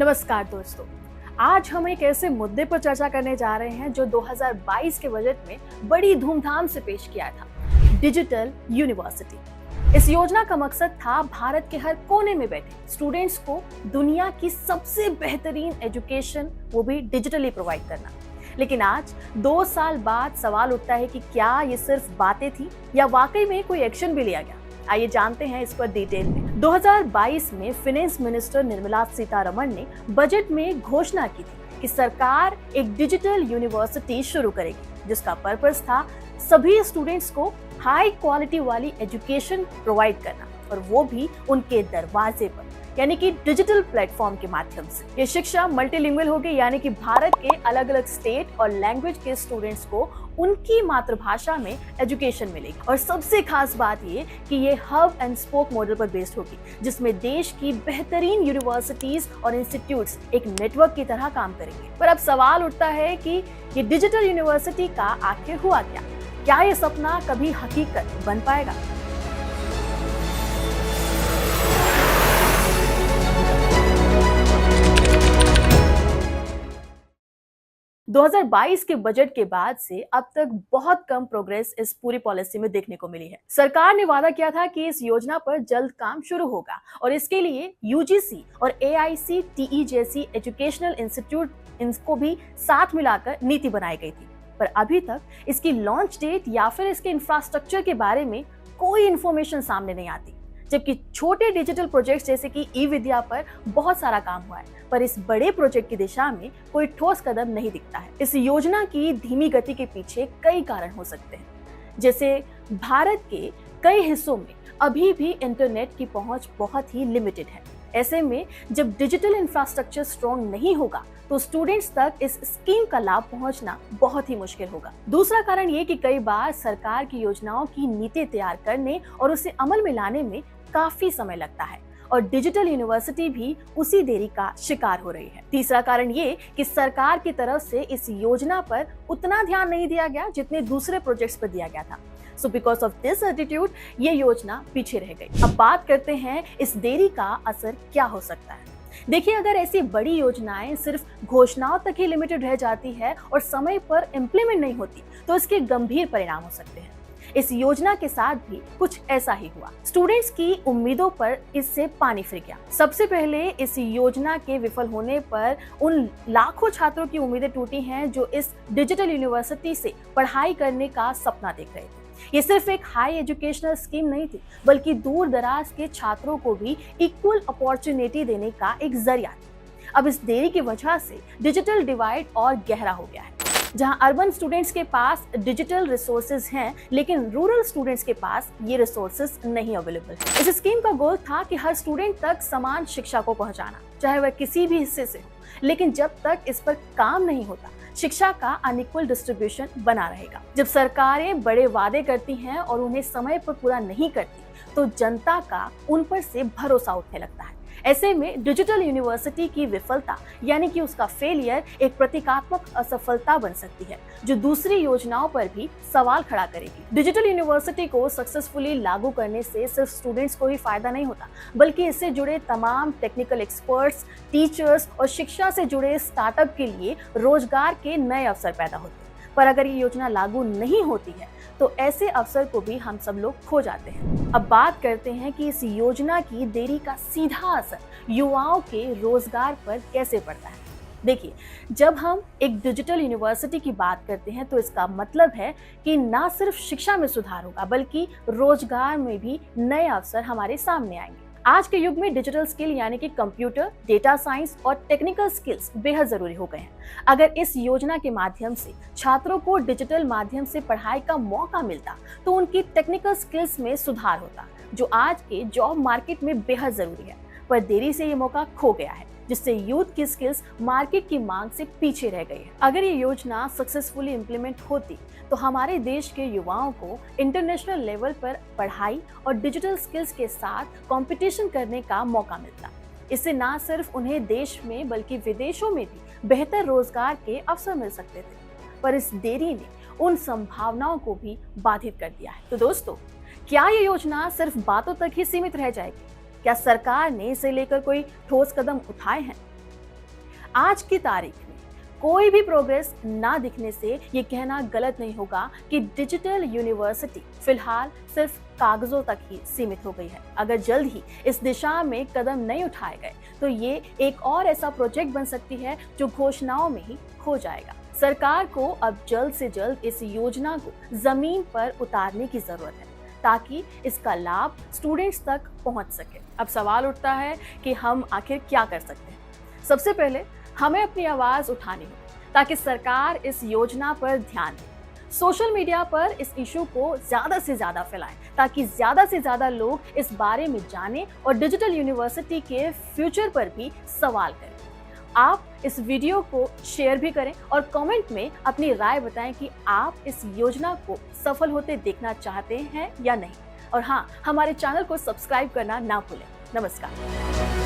नमस्कार दोस्तों, आज हम एक ऐसे मुद्दे पर चर्चा करने जा रहे हैं जो 2022 के बजट में बड़ी धूमधाम से पेश किया था, डिजिटल यूनिवर्सिटी। इस योजना का मकसद था भारत के हर कोने में बैठे स्टूडेंट्स को दुनिया की सबसे बेहतरीन एजुकेशन, वो भी डिजिटली प्रोवाइड करना। लेकिन आज 2 साल बाद सवाल उठता है कि क्या ये सिर्फ बातें थी या वाकई में कोई एक्शन भी लिया गया। आइए जानते हैं इस पर डिटेल में। 2022 में फाइनेंस मिनिस्टर निर्मला सीतारमण ने बजट में घोषणा की थी कि सरकार एक डिजिटल यूनिवर्सिटी शुरू करेगी, जिसका पर्पस था सभी स्टूडेंट्स को हाई क्वालिटी वाली एजुकेशन प्रोवाइड करना, और वो भी उनके दरवाजे पर, यानी कि डिजिटल प्लेटफॉर्म के माध्यम से। ये शिक्षा मल्टीलिंगुअल होगी, यानी कि भारत के अलग अलग स्टेट और लैंग्वेज के स्टूडेंट्स को उनकी मातृभाषा में एजुकेशन मिलेगी। और सबसे खास बात ये कि ये हब एंड स्पोक मॉडल पर बेस्ड होगी, जिसमें देश की बेहतरीन यूनिवर्सिटीज और इंस्टीट्यूट्स एक नेटवर्क की तरह काम करेंगे। पर अब सवाल उठता है कि ये डिजिटल यूनिवर्सिटी का आखिर हुआ क्या ये सपना कभी हकीकत बन पाएगा? दो 2022 के बजट के बाद से अब तक बहुत कम प्रोग्रेस इस पूरी पॉलिसी में देखने को मिली है। सरकार ने वादा किया था कि इस योजना पर जल्द काम शुरू होगा और इसके लिए यूजीसी और AICTE जैसी एजुकेशनल इंस्टीट्यूट, इनको भी साथ मिलाकर नीति बनाई गई थी। पर अभी तक इसकी लॉन्च डेट या फिर इसके इंफ्रास्ट्रक्चर के बारे में कोई इंफॉर्मेशन सामने नहीं आती। जबकि छोटे डिजिटल प्रोजेक्ट्स जैसे कि ई-विद्या पर बहुत सारा काम हुआ है, पर इस बड़े प्रोजेक्ट की दिशा में कोई ठोस कदम नहीं दिखता है। इस योजना की धीमी गति के पीछे कई कारण हो सकते हैं, जैसे भारत के कई हिस्सों में अभी भी इंटरनेट की पहुंच बहुत ही लिमिटेड है। ऐसे में जब डिजिटल इंफ्रास्ट्रक्चर स्ट्रॉन्ग नहीं होगा तो स्टूडेंट्स तक इस स्कीम का लाभ पहुंचना बहुत ही मुश्किल होगा। दूसरा कारण ये कि कई बार सरकार की योजनाओं की नीति तैयार करने और उसे अमल में लाने में काफी समय लगता है, और डिजिटल यूनिवर्सिटी भी उसी देरी का शिकार हो रही है। तीसरा कारण ये कि सरकार की तरफ से इस योजना पर उतना ध्यान नहीं दिया गया जितने दूसरे प्रोजेक्ट्स पर दिया गया था। So because of this attitude ये योजना पीछे रह गई। अब बात करते हैं इस देरी का असर क्या हो सकता है। देखिए, अगर ऐसी बड़ी योजनाएं सिर्फ घोषणाओं तक ही लिमिटेड रह जाती है और समय पर इम्प्लीमेंट नहीं होती, तो इसके गंभीर परिणाम हो सकते हैं। इस योजना के साथ भी कुछ ऐसा ही हुआ। स्टूडेंट्स की उम्मीदों पर इससे पानी फिर गया। सबसे पहले इस योजना के विफल होने पर उन लाखों छात्रों की उम्मीदें टूटी हैं जो इस डिजिटल यूनिवर्सिटी से पढ़ाई करने का सपना देख रहे थे। ये सिर्फ एक हाई एजुकेशनल स्कीम नहीं थी, बल्कि दूर दराज के छात्रों को भी इक्वल अपॉर्चुनिटी देने का एक जरिया था। अब इस देरी की वजह से डिजिटल डिवाइड और गहरा हो गया है। जहां अर्बन स्टूडेंट्स के पास डिजिटल रिसोर्सेज हैं, लेकिन रूरल स्टूडेंट्स के पास ये रिसोर्सेज नहीं अवेलेबल है। इस स्कीम का गोल था कि हर स्टूडेंट तक समान शिक्षा को पहुंचाना, चाहे वह किसी भी हिस्से से हो। लेकिन जब तक इस पर काम नहीं होता, शिक्षा का अनइक्वल डिस्ट्रीब्यूशन बना रहेगा। जब सरकारें बड़े वादे करती हैं और उन्हें समय पर पूरा नहीं करती, तो जनता का उन पर से भरोसा उठने लगता है। ऐसे में डिजिटल यूनिवर्सिटी की विफलता, यानी कि उसका फेलियर, एक प्रतीकात्मक असफलता बन सकती है जो दूसरी योजनाओं पर भी सवाल खड़ा करेगी। डिजिटल यूनिवर्सिटी को सक्सेसफुली लागू करने से सिर्फ स्टूडेंट्स को ही फायदा नहीं होता, बल्कि इससे जुड़े तमाम टेक्निकल एक्सपर्ट्स, टीचर्स और शिक्षा से जुड़े स्टार्टअप के लिए रोजगार के नए अवसर पैदा होते हैं। पर अगर ये योजना लागू नहीं होती है तो ऐसे अवसर को भी हम सब लोग खो जाते हैं। अब बात करते हैं कि इस योजना की देरी का सीधा असर युवाओं के रोजगार पर कैसे पड़ता है। देखिए, जब हम एक डिजिटल यूनिवर्सिटी की बात करते हैं तो इसका मतलब है कि ना सिर्फ शिक्षा में सुधार होगा, बल्कि रोजगार में भी नए अवसर हमारे सामने आएंगे। आज के युग में डिजिटल स्किल, यानी कि कंप्यूटर, डेटा साइंस और टेक्निकल स्किल्स बेहद जरूरी हो गए हैं। अगर इस योजना के माध्यम से छात्रों को डिजिटल माध्यम से पढ़ाई का मौका मिलता, तो उनकी टेक्निकल स्किल्स में सुधार होता, जो आज के जॉब मार्केट में बेहद जरूरी है। पर देरी से ये मौका खो गया है, जिससे यूथ की स्किल्स मार्केट की मांग से पीछे रह गई है। अगर ये योजना सक्सेसफुली इम्प्लीमेंट होती, तो हमारे देश के युवाओं को इंटरनेशनल लेवल पर पढ़ाई और डिजिटल स्किल्स के साथ कंपटीशन करने का मौका मिलता। इससे ना सिर्फ उन्हें देश में बल्कि विदेशों में भी बेहतर रोजगार के अवसर मिल सकते थे। पर इस देरी ने उन संभावनाओं को भी बाधित कर दिया है। तो दोस्तों, क्या ये योजना सिर्फ बातों तक ही सीमित रह जाएगी? क्या सरकार ने इसे लेकर कोई ठोस कदम उठाए हैं? आज की तारीख में कोई भी प्रोग्रेस ना दिखने से ये कहना गलत नहीं होगा कि डिजिटल यूनिवर्सिटी फिलहाल सिर्फ कागजों तक ही सीमित हो गई है। अगर जल्द ही इस दिशा में कदम नहीं उठाए गए तो ये एक और ऐसा प्रोजेक्ट बन सकती है जो घोषणाओं में ही खो जाएगा। सरकार को अब जल्द से जल्द इस योजना को जमीन पर उतारने की जरूरत है ताकि इसका लाभ स्टूडेंट्स तक पहुंच सके। अब सवाल उठता है कि हम आखिर क्या कर सकते हैं। सबसे पहले हमें अपनी आवाज उठानी होगी ताकि सरकार इस योजना पर ध्यान दे। सोशल मीडिया पर इस इशू को ज्यादा से ज्यादा फैलाएं ताकि ज्यादा से ज्यादा लोग इस बारे में जानें और डिजिटल यूनिवर्सिटी के फ्यूचर पर भी सवाल करें। आप इस वीडियो को शेयर भी करें और कमेंट में अपनी राय बताएं कि आप इस योजना को सफल होते देखना चाहते हैं या नहीं। और हाँ, हमारे चैनल को सब्सक्राइब करना ना भूलें। नमस्कार।